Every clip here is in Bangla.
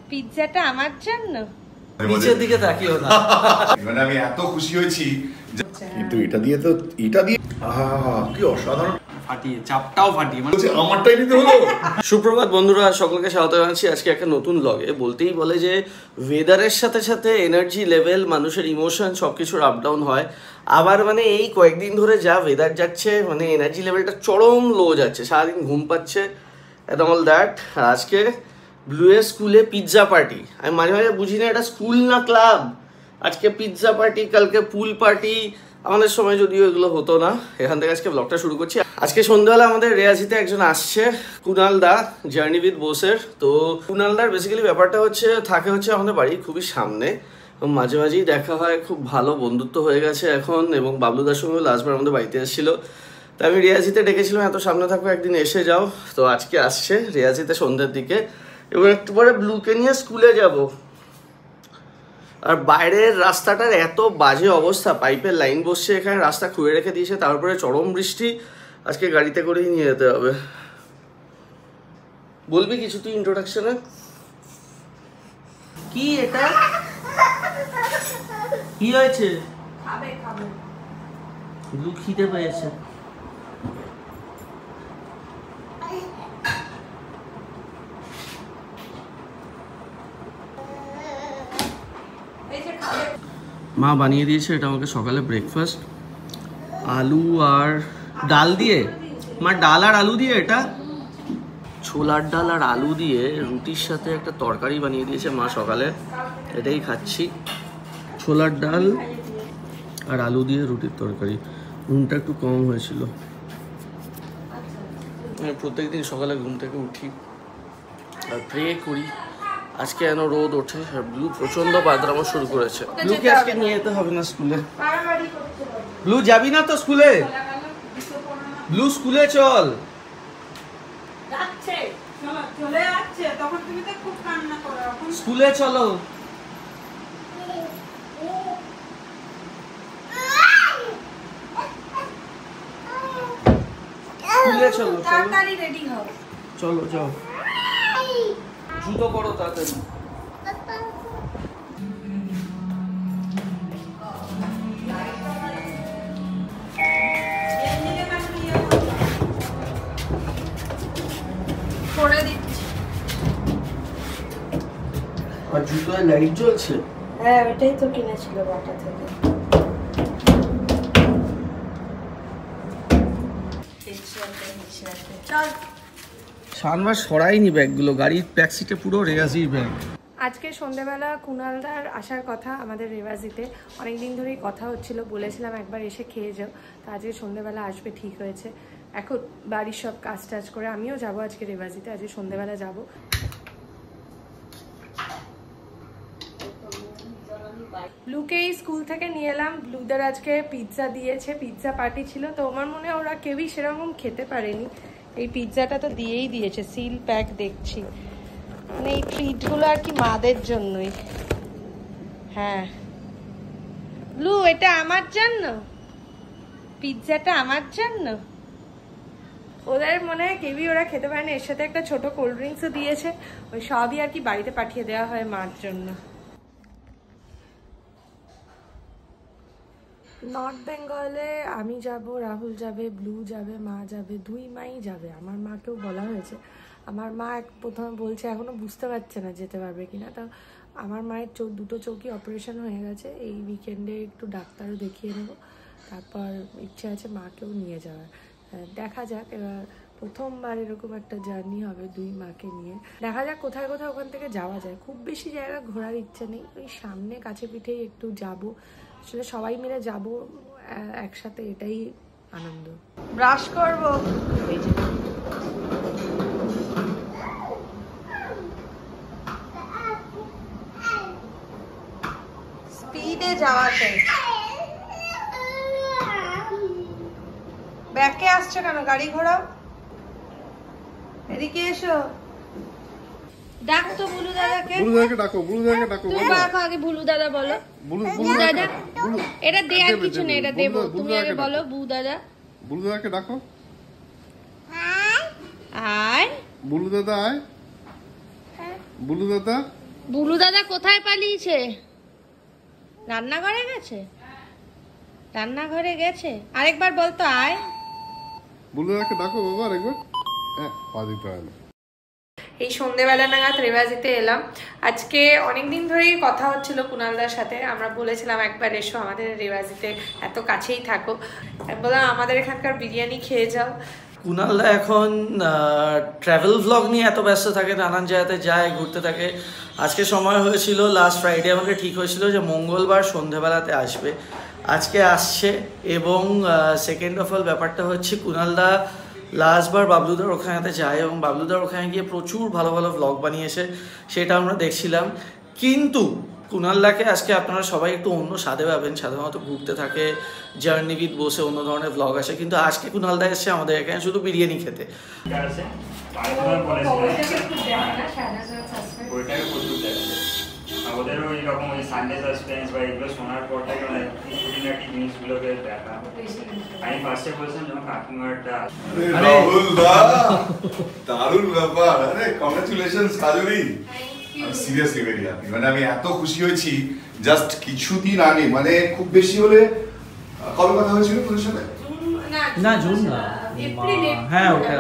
পিৎজাটা আমার জন্য। নিচের দিকে তাকিও না। মানে আমি এত খুশি হয়েছি কিন্তু এটা দিয়ে কি অসাধারণ ফাটিয়ে চাপটাও ফাটিয়ে মানে আমারটাই নিতে হলো। সুপ্রভাত বন্ধুরা, সকলকে স্বাগত জানাচ্ছি আজকে একটা নতুন ব্লগে। বলতেই বলে যে ওয়েদারের সাথে সাথে এনার্জি লেভেল, মানুষের ইমোশন সবকিছুর আপ ডাউন হয়। আবার মানে এই কয়েকদিন ধরে যা ওয়েদার যাচ্ছে, মানে এনার্জি লেভেলটা চরম লো যাচ্ছে, সারাদিন ঘুম পাচ্ছে অ্যান্ড অল দ্যাট। আর আজকে ব্লুয়ের স্কুলে পিৎজা পার্টি। আমি মাঝে মাঝে বুঝি না এটা স্কুল না ক্লাব। আজকে পিৎজা পার্টি, কালকে পুল পার্টি। আমাদের সময় যদিও এগুলো হতো না। এখান থেকে আজকে ব্লগটা শুরু করছি। আজকে সন্ধ্যাবেলা আমাদের রেয়াজিতে একজন আসছে, কুনাল দা, জার্নি উইথ বোসের। তো কুনাল দার বেসিক্যালি ব্যাপারটা থাকে আমাদের বাড়ির খুবই সামনে, মাঝে মাঝেই দেখা হয়, খুব ভালো বন্ধুত্ব হয়ে গেছে এখন। এবং বাবলুদার সঙ্গেও লাস্টবার আমাদের বাড়িতে এসেছিলো। তো আমি রেয়াজিতে ডেকেছিলাম এত সামনে থাকবো, একদিন এসে যাও। তো আজকে আসছে রেয়াজিতে সন্ধ্যের দিকে, এবং একটু পরে ব্লুকে নিয়ে স্কুলে যাব। আর বাইরের রাস্তাটার এত বাজে অবস্থা, পাইপের লাইন বসছে এখানে, রাস্তা খুঁড়ে রেখে দিয়েছে, তারপরে চরম বৃষ্টি। আজকে গাড়িতে করেই নিয়ে যেতে হবে। বলবি কিছু তুই ইন্ট্রোডাকশনে? কি এটা কি হয়েছে? ব্লু খিদে পেয়েছে। মা বানিয়ে দিয়েছে এটা আমাকে সকালে ব্রেকফাস্ট, আলু আর ডাল দিয়ে। মা ডাল আর আলু দিয়ে, এটা ছোলার ডাল আর আলু দিয়ে রুটির সাথে একটা তরকারি বানিয়ে দিয়েছে মা সকালে, এটাই খাচ্ছি। ছোলার ডাল আর আলু দিয়ে রুটির তরকারি। নুনটা একটু কম হয়েছিল। প্রত্যেকদিন সকালে ঘুম থেকে উঠি আর প্রে করি আজকে যেন রোদ ওঠে। আর ব্লু প্রচন্ড বাদরামো শুরু করেছে। ব্লুকে আজকে নিয়ে যেতে হবে না স্কুলে। ব্লু যাবি না তো স্কুলে? ব্লু স্কুলে চল। স্কুলে চলো। স্কুলে চলো, তাড়াতাড়ি রেডি হও। চলো যাও, জুতো পরো তাড়াতাড়ি। আর জুতোয় লাইট জ্বলছে? হ্যাঁ, ওটাই তো কিনেছিল বাটা থেকে। চল। সানবার সরাইনি ব্যাগগুলো, গাড়ির ব্যাক সিটে পুরো রেয়াজির ব্যাগ। আজকে সন্ধ্যেবেলা কুনালদার আসার কথা আমাদের রেওয়াজিতে, অনেকদিন ধরেই কথা হচ্ছিল, বলেছিলাম একবার এসে খেয়ে যাও। তো আজকে সন্ধ্যেবেলা আসবে, ঠিক হয়েছে। এখন বাড়ির সব কাজ টাজ করে আমিও যাবো আজকে রেওয়াজিতে, আজকে সন্ধ্যেবেলা যাবো। ব্লুকে স্কুল থেকে নিয়ে এলাম। ব্লুদের আজকে পিৎজা দিয়েছে, পিৎজা পার্টি ছিল। তো আমার মনে হয় ওরা কেউই সেরকম খেতে পারেনি। এই পিৎজাটা তো দিয়েই দিয়েছে, সিল প্যাক দেখছি। মানে এই ট্রিটগুলো আর কি মাদের জন্যই। হ্যাঁ ব্লু, এটা আমার জন্য, পিৎজাটা আমার জন্য। ওদের মনে হয় কেউই ওরা খেতে পারেনি। এর সাথে একটা ছোট কোল্ড ড্রিঙ্কসও দিয়েছে। ওই সবই আর কি বাড়িতে পাঠিয়ে দেওয়া হয় মার জন্য। নর্থ বেঙ্গলে আমি যাব, রাহুল যাবে, ব্লু যাবে, মা যাবে, দুই মাই যাবে। আমার মাকেও বলা হয়েছে। আমার মা প্রথমে বলছে এখনো বুঝতে পারছে না যেতে পারবে কিনা। তো আমার মায়ের দুটো চোখই অপারেশন হয়ে গেছে। এই উইকেন্ডে একটু ডাক্তারও দেখিয়ে নেব। তারপর ইচ্ছা আছে মাকেও নিয়ে যাওয়ার। দেখা যাক, এবার প্রথমবার এরকম একটা জার্নি হবে দুই মাকে নিয়ে। দেখা যাক কোথায় কোথায় ওখান থেকে যাওয়া যায়। খুব বেশি জায়গা ঘোরার ইচ্ছে নেই, ওই সামনে কাছে পিঠেই একটু যাব। আসলে সবাই মিলে যাব একসাথে, এটাই আনন্দ। ব্রাশ করব, স্পিডে যাওয়াতে। ব্যাকে আসছো কেন? গাড়ি ঘোড়াও, এদিকে এসো। ডাক তো বুলু দাদাকে। বুলু দাদাকে ডাকো, বুলু দাদাকে ডাকো। তুমি ডাকো আগে, বুলু দাদা বলো। বুলু দাদা, এটা দেয়ার কিছু নেই, এটা দেবো। তুমি আগে বলো বুলু দাদা। বুলু দাদাকে ডাকো। আয় বুলু দাদা, আয় বুলু দাদা। বুলু দাদা কোথায় পালিয়েছে? রান্নাঘরে গেছে? রান্নাঘরে গেছে? আরেকবার বলতো আয়। বুলু দাদাকে ডাকো বাবা আরেকবার। হ্যাঁ, পা দিতে হয় না। এই সন্ধ্যেবেলা নাগাদ রেওয়াজিতে এলাম। আজকে অনেকদিন ধরেই কথা হচ্ছিল কুণালদার সাথে, আমরা বলেছিলাম একবার এসো আমাদের রেওয়াজিতে, এত কাছেই থাকো। বললাম আমাদের এখানকার বিরিয়ানি খেয়ে যাও। কুণালদা এখন ট্রাভেল ভ্লগ নিয়ে এত ব্যস্ত থাকে, নানান জায়গাতে যায়, ঘুরতে থাকে। আজকে সময় হয়েছিল, লাস্ট ফ্রাইডে আমাদের ঠিক হয়েছিল যে মঙ্গলবার সন্ধ্যেবেলাতে আসবে। আজকে আসছে এবং সেকেন্ড অফ অল ব্যাপারটা হচ্ছে কুণালদা লাস্টবার বাবলুদার ওখানেতে যায় এবং বাবলুদার ওখানে গিয়ে প্রচুর ভালো ভালো ভ্লগ বানিয়েছে, সেটা আমরা দেখছিলাম। কিন্তু কুণালদাকে আজকে আপনারা সবাই একটু অন্য স্বাদে পাবেন। সাধারণত ঘুরতে থাকে, জার্নি উইথ বসে অন্য ধরনের ভ্লগ আসে, কিন্তু আজকে কুণালদা এসছে আমাদের এখানে শুধু বিরিয়ানি খেতে। ওদেরও এইরকম ওই সানডে সাসপেন্স বা এগুলো শোনার পর থেকে খুঁটিনাটি জিনিসগুলোকে দেখা। আমি ফার্স্টে বলছিলাম যখন কাকিমারটা রাহুল দা, দারুণ ব্যাপার। আরে congratulations Kajari. Seriously very happy. মানে আমি এত খুশি হয়েছি, জাস্ট কিছুদিন আগে, মানে খুব বেশি হলে কবে কথা হয়েছিল তোর সাথে? না, জুন না, হ্যাঁ ওটা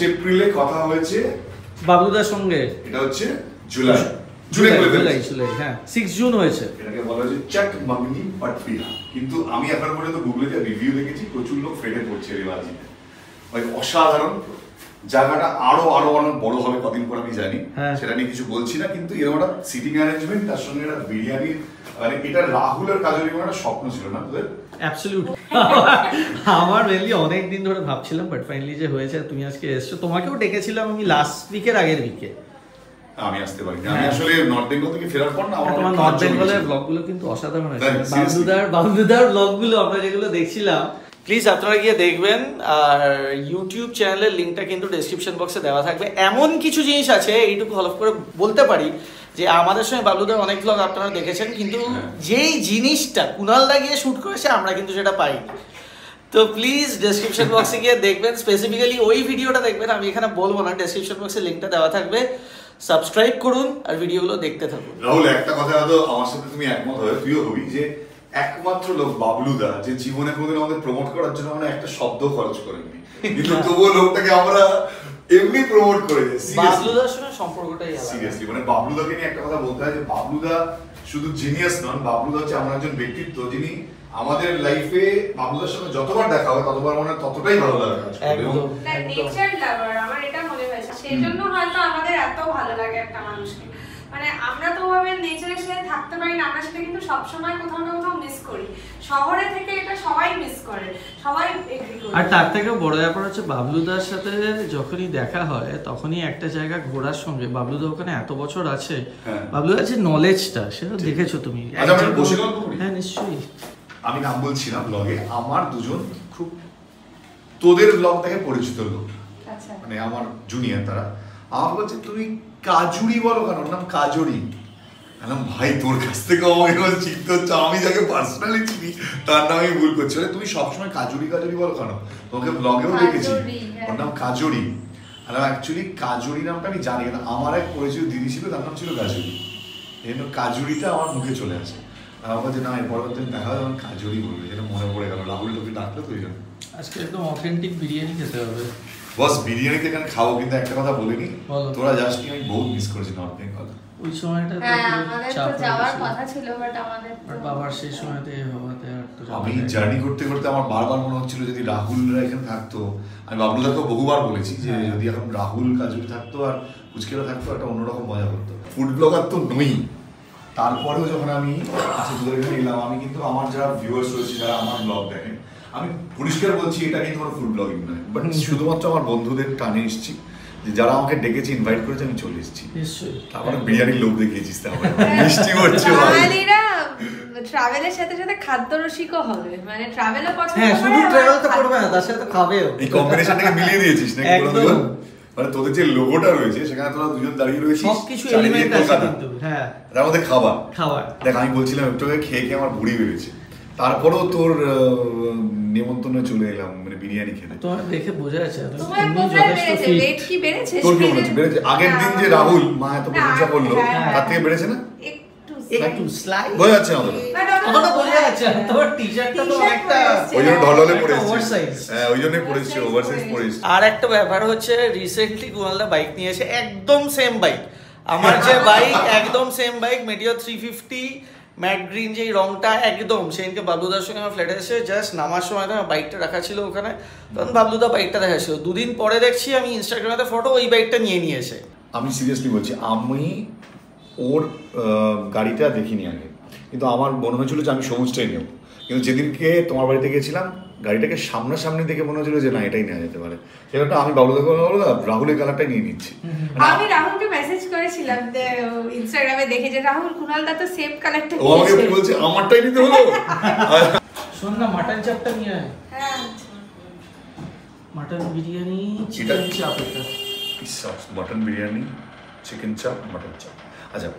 এপ্রিলে কথা হয়েছে বাবলুদার সঙ্গে। এটা হচ্ছে জুলাই, হ্যাঁ 6 জুন হয়েছে। এটাকে বলা হচ্ছে চাট মামনি পাটপিয়া। কিন্তু আমি এখন পর্যন্ত গুগলে রিভিউ দেখেছি, প্রচুর লোক ফেটে পড়ছে রেওয়াজিতে। ভাই অসাধারণ। জায়গাটা আরো অনেক বড় হবে কদিন পর আমি জানি, সেটা নিয়ে কিছু বলছি না। কিন্তু এরকম একটা সিটিং অ্যারেঞ্জমেন্ট, তার সঙ্গে একটা বিরিয়ানি, মানে এটা রাহুলের কাজের একটা স্বপ্ন ছিল না তোদের? অ্যাবসলিউট। আমার মেনলি অনেক দিন ধরে ভাবছিলাম, বাট ফাইনালি যে হয়েছে, তুমি আজকে এসছো। তোমাকেও ডেকেছিলাম আমি লাস্ট উইকের আগের উইকে। আমি আসতে পারি না, আমি আসলে নর্থ বেঙ্গল থেকে ফেরার পর না, তোমার নর্থ বেঙ্গলের ব্লগগুলো কিন্তু অসাধারণ হয়েছে। বাবলুদার ব্লগগুলো আমরা যেগুলো দেখছিলাম, প্লিজ আপনারা গিয়ে দেখবেন। আর ইউটিউব চ্যানেলের লিঙ্কটা কিন্তু ডেসক্রিপশন বক্সে দেওয়া থাকবে। এমন কিছু জিনিস আছে, এইটুকু হলফ করে বলতে পারি যে আমাদের সঙ্গে বাবলুদার অনেক ব্লগ আপনারা দেখেছেন, কিন্তু যেই জিনিসটা কুণালদা গিয়ে শ্যুট করেছে আমরা কিন্তু সেটা পাইনি। তো প্লিজ ডেসক্রিপশন বক্সে গিয়ে দেখবেন, স্পেসিফিক্যালি ওই ভিডিওটা দেখবেন। আমি এখানে বলবো না, ডেসক্রিপশন বক্সে লিঙ্কটা দেওয়া থাকবে, সাবস্ক্রাইব করুন আর ভিডিওগুলো দেখতে থাকুন। রাহুল, একটা কথা হয়তো আমার সাথে তুমি একমত হবে, তুইও হবি, যে একমাত্র লোক বাবলুদা যে জীবনে কোনোদিন আমাদের প্রমোট করার জন্য আমরা একটা শব্দ খরচ করেনি, কিন্তু তবুও লোকটাকে আমরা এমনি প্রমোট করে দিই। বাবলুদার সঙ্গে সম্পর্কটাই আলাদা। সিরিয়াসলি, মানে বাবলুদাকে নিয়ে একটা কথা বলতে হয় যে বাবলুদা শুধু জিনিয়াস নন, বাবলুদা হচ্ছে আমার একজন ব্যক্তিত্ব যিনি আমাদের লাইফে, বাবলুদার সঙ্গে যতবার দেখা হয় ততবার মানে ততটাই ভালো লাগে। নেচার লাভার আমার এটা মনে হয়েছে, সেই জন্য হয়তো আমাদের এত ভালো লাগে একটা মানুষকে। মানে আমরা তো ভাবে নেচারের সাথে থাকতে পারি না, আমরা সেটা কিন্তু সবসময় কোথাও না কোথাও মিস করি। শহরে থেকে এটা সবাই মিস করে, সবাই এগ্রি করে। আর তার থেকে বড় ব্যাপার হচ্ছে বাবলুদার সাথে যখনই দেখা হয় তখনই একটা জায়গা ঘোরার সঙ্গে, বাবলুদা ওখানে এত বছর আছে, বাবলুদার যে নলেজটা সেটা দেখেছো তুমি। হ্যাঁ নিশ্চয়ই। আমি নাম বলছিলাম ব্লগে, আমার দুজন খুব তোদের ব্লগ থেকে পরিচিত লোক, মানে আমার জুনিয়র, তারা আমার বলছে তুমি কাজুরি বলো কেন, ওর নাম কাজরি। ভাই তোর কাছ থেকে আমাকে চিন্তা হচ্ছে, আমি যাকে পার্সোনালি চিনি তার নাম আমি ভুল করছি। তুমি সবসময় কাজুরি বলো কেন, তোমাকে ব্লগেও দেখেছি ওর নাম কাজরি। অ্যাকচুয়ালি কাজরি নামটা আমি জানি না, আমার এক পরিচিত দিদি ছিল, তার নাম ছিল কাজুরি। এই জন্য কাজুরিটা আমার মুখে চলে আসে। আমার বলছে না, এর পরবর্তী দেখা হয় আমার কাজুরি বলবে, যেটা মনে পড়ে গেল। রাহুল তোকে ডাকলো তো, এই জন্য আজকে একদম অথেন্টিক বিরিয়ানি খেতে হবে। বস বিরিয়ানিতে এখানে খাবো, কিন্তু একটা কথা বলিনি, তোরা যাস কি, আমি বহুত মিস করেছি নর্থ বেঙ্গল। ওই সময়টা আমাদের তো যাওয়ার কথা ছিল, বাট আমাদের বাবার সেই সময়তে হওয়াতে আর তো আমি জার্নি করতে করতে আমার বারবার মনে হচ্ছিল যদি রাহুলরা এখানে থাকতো। আমি বাবলুদাকেও বহুবার বলেছি যে যদি এখন রাহুল কাজুরি থাকতো আর পুচকেরা থাকতো, একটা অন্যরকম মজা করতো। ফুড ব্লগার তো নই, তারপরেও যখন আমি তোদের এখানে এলাম, আমি কিন্তু আমার যারা ভিউয়ার্স রয়েছে, যারা আমার ব্লগ দেখেন, আমি পরিষ্কার বলছি এটা কিন্তু আমার ফুড ব্লগিং নয়, বাট শুধুমাত্র আমার বন্ধুদের টানে এসেছি, যারা আমাকে ডেকেছে, ইনভাইট করেছে, আমি চলে এসেছি। তারপরে বিরিয়ানির লোভ দেখিয়েছিস, তারপরে মিষ্টি হচ্ছে। ট্রাভেলের সাথে সাথে খাদ্য রসিকও হবে, মানে ট্রাভেলও পছন্দ করে। হ্যাঁ, শুধু ট্রাভেল তো করবে না, তার সাথে তো খাবেও। এই কম্বিনেশনটাকে মিলিয়ে দিয়েছিস নাকি বলুন? মানে তোদের যে লোগোটা রয়েছে সেখানে তোরা দুজন দাঁড়িয়ে রয়েছিস, সবকিছু এলিমেন্ট আছে কিন্তু। হ্যাঁ, তার মধ্যে খাবার খাবার দেখ, আমি বলছিলাম একটু খেয়ে খেয়ে আমার ভুঁড়ি বেড়েছে। তারপরেও তোর নেমন্তন্নে চলে এলাম মানে বিরিয়ানি খেতে। তোমার দেখে বোঝা যাচ্ছে তোমার কোথায় বেড়েছে? weight কি বেড়েছে? তোর কেমন আছে? বেড়েছে? আগের দিন যে রাহুল মা এত প্রশংসা করলো তার থেকে বেড়েছে না? একটু স্লাইড বোঝা যাচ্ছে আমাদের কতটা বোঝা যাচ্ছে তোমার টি-শার্টটা তো অনেকটা ওই জন্য ঢলঢলে পরে এসেছে। ওভারসাইজ। হ্যাঁ ওই জন্যই পরে এসেছে, ওভারসাইজ পরে এসেছে। আর একটা ব্যাপার হচ্ছে রিসেন্টলি কুণালদা বাইক নিয়ে এসে একদম সেম বাইক, আমার যে বাইক একদম same bike Meteor 350 mat green, যেই রংটা একদম সেদিনকে বাবলুদার সঙ্গে আমার ফ্ল্যাটে এসে জাস্ট নামার সময় আমার বাইকটা রাখা ছিল ওখানে, তখন বাবলুদা বাইকটা দেখা ছিল, দুদিন পরে দেখছি আমি ইনস্টাগ্রামে ফটো ওই বাইকটা নিয়ে নিয়েছে। আমি সিরিয়াসলি বলছি, আমি ওর গাড়িটা দেখিনি আগে, কিন্তু আমার মনে হয়েছিল যে আমি সবুজটাই নেব, কিন্তু যেদিনকে তোমার বাড়িতে গেছিলাম গাড়িটাকে সামনাসামনি দেখে মনে হচ্ছিল যে না এটাই নেওয়া যেতে পারে, সেটা আমি বাবলুদাকে বললাম রাহুলের কালারটাই নিয়ে নিচ্ছি। আমি রাহুলকে মেসেজ করেছিলাম ইনস্টাগ্রামে দেখে যে রাহুল কুণালদা তো সেম কালারটা ও আমাকে কি বলছে আমারটাই নিতে হলো। শোন না মাটন চাপটা নিয়ে আয়। হ্যাঁ মাটন বিরিয়ানি চিকেন চাপ, এটা মাটন বিরিয়ানি চিকেন চাপ মাটন চাপ। আচ্ছা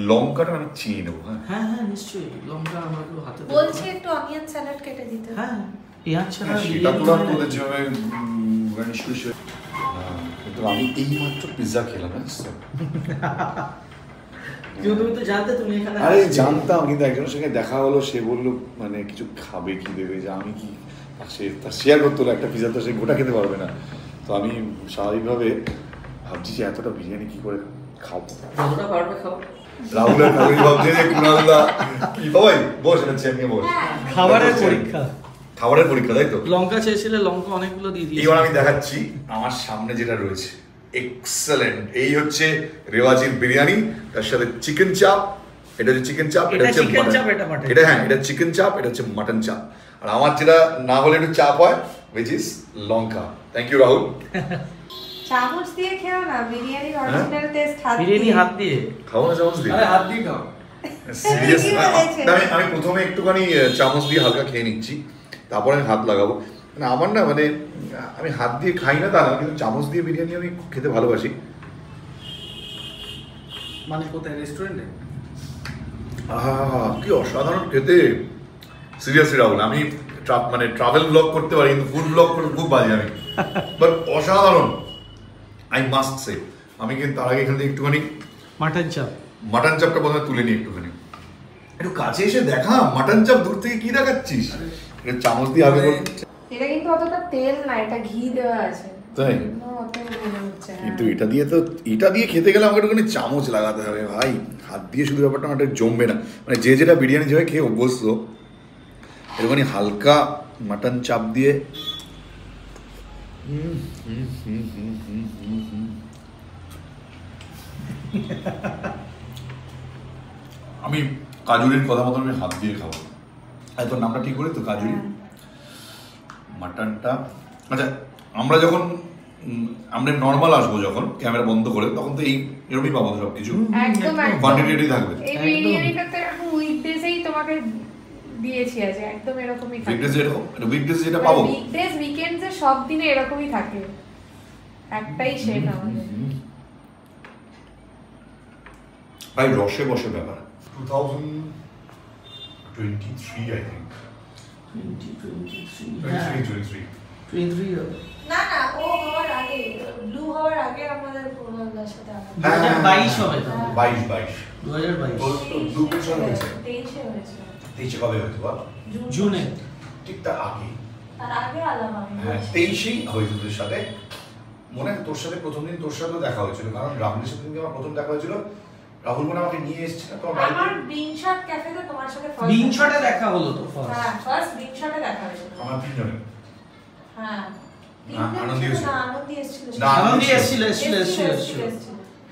লঙ্কাটা আমি চিনি নেবো। হ্যাঁ হ্যাঁ হ্যাঁ নিশ্চয়ই, লঙ্কা আমার একটু হাতে দে। বলছে একটু অনিয়ন স্যালাড কেটে দিতে। হ্যাঁ পেঁয়াজ ছাড়া সেটা তো বিরিয়ানি তোদের যেভাবে গার্নিশ করেছে, কিন্তু আমি এই মাত্র পিৎজা খেলাম জানিস তো। তুমি তো জানতে তুমি এখানে আরে আসবে। জানতাম, কিন্তু একজনের সঙ্গে দেখা হলো, সে বললো মানে কিছু খাবে কি দেবে, যে আমি কি সে তার শেয়ার করতে হলো একটা পিৎজা, তো সে গোটা খেতে পারবে না, তো আমি স্বাভাবিকভাবে ভাবছি যে এতটা বিরিয়ানি কি করে খাবো। যতটা পারবে খাও। রাহুলের খালি ভাবছে যে কুণালদা কি বাবাই বস এটা চেয়ে নিয়ে বস। খাবারের পরীক্ষা, খাবারের পরীক্ষা তাই তো। লঙ্কা চেয়েছিলে লঙ্কা অনেকগুলো দিয়ে দিয়েছি। এবার আমি দেখাচ্ছি আমার সামনে যেটা রয়েছে, এক্সেলেন্ট। এই হচ্ছে রেওয়াজির বিরিয়ানি, তার সাথে চিকেন চাপ, এটা হচ্ছে চিকেন চাপ, এটা হচ্ছে chicken mutton। চাপ, এটা mutton। এটা হ্যাঁ এটা চিকেন চাপ, এটা হচ্ছে মাটন চাপ, আর আমার যেটা না হলে একটু চাপ হয় which is লঙ্কা। Thank you Rahul. চামচ দিয়ে খেও না, বিরিয়ানির অরিজিনাল টেস্ট হাত বিরিয়ানি দিয়ে। হাত দিয়ে। খাও না চামচ দিয়ে? আরে হাত দিয়ে খাও। সিরিয়াস কি বলেছে? আমি প্রথমে একটুখানি চামচ দিয়ে হালকা খেয়ে নিচ্ছি, তারপরে আমি হাত লাগাবো। মানে আমার না মানে আমি হাত দিয়ে খাই না তা না, কিন্তু চামচ দিয়ে বিরিয়ানি আমি খেতে ভালোবাসি। মানে কোথায় রেস্টুরেন্টে? কি অসাধারণ খেতে। সিরিয়াসলি রাহুল, আমি মানে ট্রাভেল ব্লগ করতে পারি, কিন্তু ফুড ব্লগ করতে খুব বাজে আমি, বাট অসাধারণ আই মাস্ট সে। আমি কিন্তু তার আগে এখানে একটুখানি মাটন চাপ, মাটন চাপটা প্রথমে তুলে নিই একটুখানি, একটু কাছে এসে দেখা মাটন চাপ দূর থেকে কি দেখাচ্ছিস, এটা চামচ দিয়ে আগে বল। এটা কিন্তু অতটা তেল না, এটা ঘি দেওয়া আছে। তাই? অত মনে হচ্ছে হ্যাঁ। কিন্তু এটা দিয়ে খেতে গেলে আমাকে একটুখানি চামচ লাগাতে হবে ভাই, হাত দিয়ে শুধু ব্যাপারটা আমার জমবে না। মানে যে যেটা বিরিয়ানি যেভাবে খেয়ে অভ্যস্ত, একটুখানি হালকা মাটন চাপ দিয়ে আমি কাজুরির কথা মতো আমি হাত দিয়ে খাবো। আর তোর নামটা ঠিক করে তো, কাজুরি মাটনটা। আচ্ছা আমরা যখন আমরা নর্মাল আসবো যখন ক্যামেরা বন্ধ করে, তখন তো এরকমই পাবো সব কিছু, একদম কোয়ান্টিটি থাকবে। এই বিরিয়ানিটা তো এখন উইকডেজেই তোমাকে দিয়েছি আছে, একদম এরকমই থাকে। উইকডেজ এরকম, উইকডেজ যেটা পাবো, উইকডেজ উইকেন্ডসে সব দিনে এরকমই থাকে, একটাই শেফ আমাদের। ভাই রসে বসে ব্যাপার। 2023 আই থিংক 23 না না, ও হওয়ার আগে, ব্লু হওয়ার আগে আমাদের কুণালদার সাথে আমাদের। হ্যাঁ, 2022 হবে তো। 22 2022 দু বছর হয়েছে। 23 হয়েছে। 23 কবে হয়েছে বল? জুনে। ঠিক তার আগে। তার আগে আলাম আমি। হ্যাঁ 23 হয়েছে তোর সাথে। মনে হয় তোর সাথে প্রথম দিন তোর সাথেও দেখা হয়েছিল, কারণ রাহুলের সাথে আমার প্রথম দেখা হয়েছিল, রাহুল মনে আমাকে নিয়ে এসেছিল তো আমার বিনশট ক্যাফেতে তোমার সাথে ফার্স্ট বিনশটে দেখা হলো তো ফার্স্ট। হ্যাঁ ফার্স্ট বিনশটে দেখা হয়েছিল। আমার তিনজনে। হ্যাঁ আনন্দ এসেছিল। না আনন্দ এসেছিল। না, আনন্দ এসেছিল।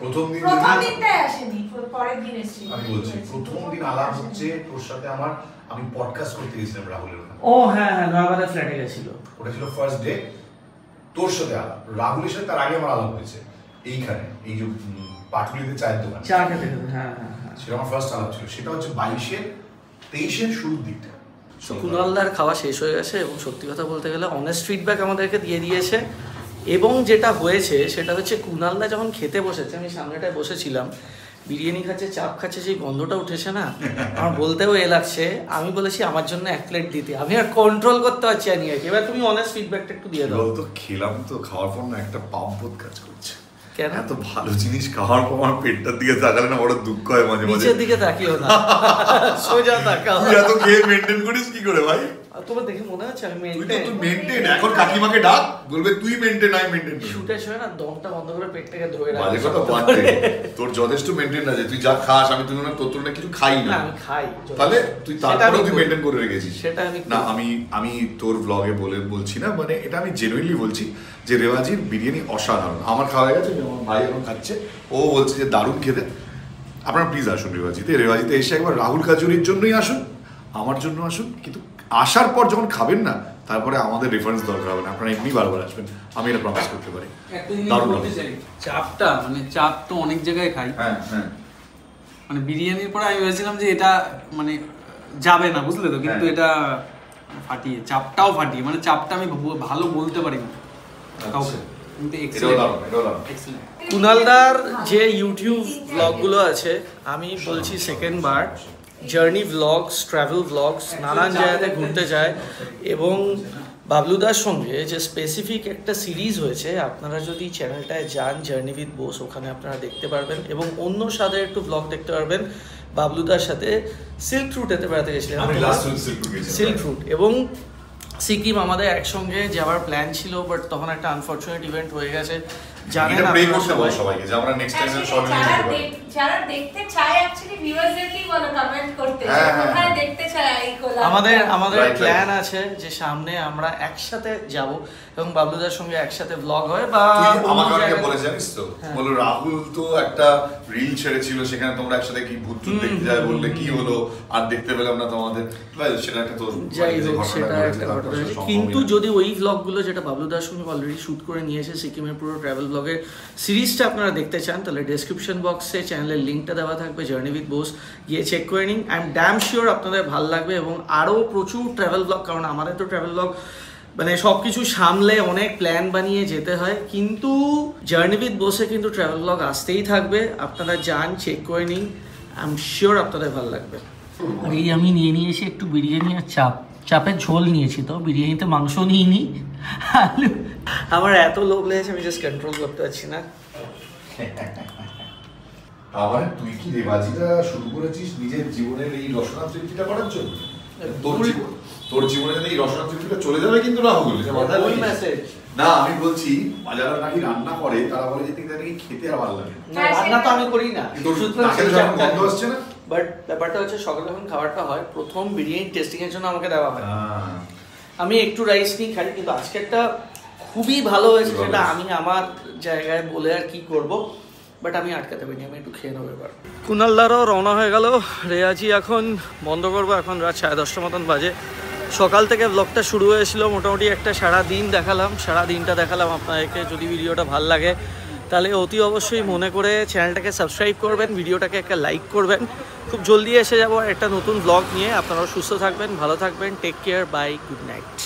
প্রথম দিন প্রথম দিনটাই আসেনি, পরের দিন এসেছিল। আমি বলছি প্রথম দিন আলাপ হচ্ছে তোর সাথে আমার, আমি পডকাস্ট করতে গেছিলাম রাহুলের ওখানে। ও হ্যাঁ হ্যাঁ নয়াবাজার ফ্ল্যাটে গেছিল। ওটা ছিল ফার্স্ট ডে, তোর সাথে আলাপ। রাহুলের সাথে তার আগে আমার আলাপ হয়েছে এইখানে, এই যে পাটুলিতে চায়ের দোকান, চা খেতে খেতে। হ্যাঁ হ্যাঁ হ্যাঁ, সেটা আমার ফার্স্ট আলাপ ছিল। সেটা হচ্ছে 22-23 শুরুর দিকটা। কুণালদার খাওয়া শেষ হয়ে গেছে এবং সত্যি কথা বলতে গেলে অনেস্ট ফিডব্যাক আমাদেরকে দিয়ে দিয়েছে। এবং যেটা হয়েছে সেটা হচ্ছে কুণালদা যখন খেতে বসেছে, আমি সামনেটায় বসেছিলাম, বিরিয়ানি খাচ্ছে, চাপ খাচ্ছে, সেই গন্ধটা উঠেছে না, আমার বলতেও লাগছে। আমি বলেছি আমার জন্য 1 প্লেট দিতে, আমি আর কন্ট্রোল করতে পারছি না। এবার তুমি অনেস্ট ফিডব্যাকটা একটু দিয়ে দাও। তো খেলাম তো, খাওয়ার পর না একটা পাম্পবোধ কাজ করছে। কেন? এত ভালো জিনিস খাওয়ার পর আমার পেটটার দিকে তাকালে না বড় দুঃখ হয় মাঝে মাঝে। নিচের দিকে তাকিও না, সোজা তাকাও। তুই এত খেয়ে মেইনটেইন করিস কি করে ভাই? তোমার দেখে মনে হচ্ছে আমি মেইনটেইন। এখন কাকিমাকে ডাক, বলবে তুই মেইনটেইন, আমি মেইনটেইন করি। শুটে শুয়ে না দমটা বন্ধ করে পেটটাকে ধরে রাখ। বাজে কথা বাদ দে, তোর যথেষ্ট মেইনটেইন আছে। তুই যা খাস, আমি তুই না তোর না কিছু খাই না। আমি খাই, তাহলে তুই তারপরেও তুই মেইনটেইন করে রেখেছিস। সেটা আমি না, আমি তোর ব্লগে বলছি না, মানে এটা আমি জেনুইনলি বলছি যে রেওয়াজির বিরিয়ানি অসাধারণ। আমার খাওয়া হয়ে গেছে, আমার ভাই এখন খাচ্ছে, ও বলছে যে দারুণ খেতে। আপনারা প্লিজ আসুন রেওয়াজিতে এসে একবার রাহুল কাজুরির জন্যই আসুন, আমার জন্য আসুন, কিন্তু আসার পর যখন খাবেন না তারপরে আমাদের রেফারেন্স দরকার হবে না, আপনারা এমনি বারবার আসবেন, আমি এটা প্রমিস করতে পারি। চাপটা মানে চাপ তো অনেক জায়গায় খাই, হ্যাঁ হ্যাঁ, মানে বিরিয়ানির পরে আমি ভেবেছিলাম যে এটা মানে যাবে না, বুঝলে তো, কিন্তু এটা ফাটিয়ে, চাপটাও ফাটিয়ে, মানে চাপটা আমি ভালো বলতে পারি না কাউকে, কিন্তু কুনালদার যে ইউটিউব ব্লগগুলো আছে, আমি বলছি সেকেন্ডবার, জার্নি ব্লগস, ট্রাভেল ব্লগস, নানান জায়গাতে ঘুরতে যায়, এবং বাবলুদার সঙ্গে যে স্পেসিফিক একটা সিরিজ হয়েছে, আপনারা যদি চ্যানেলটায় যান জার্নি উইথ বোস, ওখানে আপনারা দেখতে পারবেন, এবং অন্য স্বাদের একটু ব্লগ দেখতে পারবেন। বাবলুদার সাথে সিল্ক রুটেতে বেড়াতে গেছিলেন, সিল্ক রুট এবং সিকিম আমাদের একসঙ্গে যাওয়ার প্ল্যান ছিল, বাট তখন একটা আনফরচুনেট ইভেন্ট হয়ে গেছে। জানেন সবাইকে যে আমরা নেক্সট টাইম সব যারা দেখতে চায় অ্যাকচুয়ালি ভিউয়ারদেরকেই বলো কমেন্ট করতে, কোথায় দেখতে চায় এই কোলা। আমাদের প্ল্যান আছে যে সামনে আমরা একসাথে যাব এবং বাবলুদার সঙ্গে একসাথে ব্লগ হয়। বা আমাকে বলে জানিস তো, বলো রাহুল তো একটা রিল ছেড়েছিল, সেখানে তোমরা একসাথে কি ভূত দেখতে যায়, বললে কি হলো আর দেখতে পেলাম না তোমাদের, সেটা একটা তো যাই হোক, সেটা একটা ঘটনা। কিন্তু যদি ওই ব্লগগুলো যেটা বাবলুদার সঙ্গে অলরেডি শুট করে নিয়েছে, সিকিমের পুরো ট্রাভেল ব্লগের সিরিজটা আপনারা দেখতে চান, তাহলে ডেসক্রিপশন বক্সে চ্যানেলের লিঙ্কটা দেওয়া থাকবে, জার্নি উইথ বোস, গিয়ে চেক করে নিন। আই এম ড্যাম শিওর আপনাদের ভালো লাগবে, এবং আরও প্রচুর ট্রাভেল ব্লগ, কারণ আমাদের তো ট্রাভেল ব্লগ মানে সব কিছু সামলে অনেক প্ল্যান বানিয়ে যেতে হয়, কিন্তু জার্নি উইথ বোসে কিন্তু ট্রাভেল ব্লগ আসতেই থাকবে। আপনারা যান, চেক করে নিন, আই এম শিওর আপনাদের ভালো লাগবে। আর এই আমি নিয়েছি একটু বিরিয়ানি আর চাপের ঝোল নিয়েছি, তো বিরিয়ানিতে মাংস নিইনি, আলু। আমার এত লোভ লেগেছে, আমি জাস্ট কন্ট্রোল করতে পারছি না। আবার তুই কি রেওয়াজিটা শুরু করেছিস নিজের জীবনের এই রসনা তৃপ্তিটা করার জন্য? তোর জীবনের এই রসনা তৃপ্তিটা চলে যাবে কিন্তু রাহুল, না আমি বলছি যারা নাকি রান্না করে তারা বলে যে নাকি খেতে আর ভালো লাগে না, রান্না তো আমি করি না, গন্ধ আসছে না, বাট ব্যাপারটা হচ্ছে সকালে যখন খাবারটা হয়, প্রথম বিরিয়ানি টেস্টিং এর জন্য আমাকে দেওয়া হয়, আমি একটু রাইস নিয়ে খাই, কিন্তু আজকেরটা খুবই ভালো হয়েছে, সেটা আমি আমার জায়গায় বলে আর কি করব, বাট আমি আটকাতে পারিনি, আমি একটু খেয়ে নেবো এবার। কুনালদারও রওনা হয়ে গেল, রেয়াজি এখন বন্ধ করবো, এখন রাত 10:30 মতন বাজে। সকাল থেকে ব্লগটা শুরু হয়েছিল, মোটামুটি একটা সারাদিনটা দেখালাম আপনাদেরকে। যদি ভিডিওটা ভালো লাগে তাহলে অতি অবশ্যই মনে করে চ্যানেলটাকে সাবস্ক্রাইব করবেন, ভিডিওটাকে একটা লাইক করবেন। খুব জলদি এসে যাবো একটা নতুন ব্লগ নিয়ে। আপনারাও সুস্থ থাকবেন, ভালো থাকবেন, take care, bye, good night.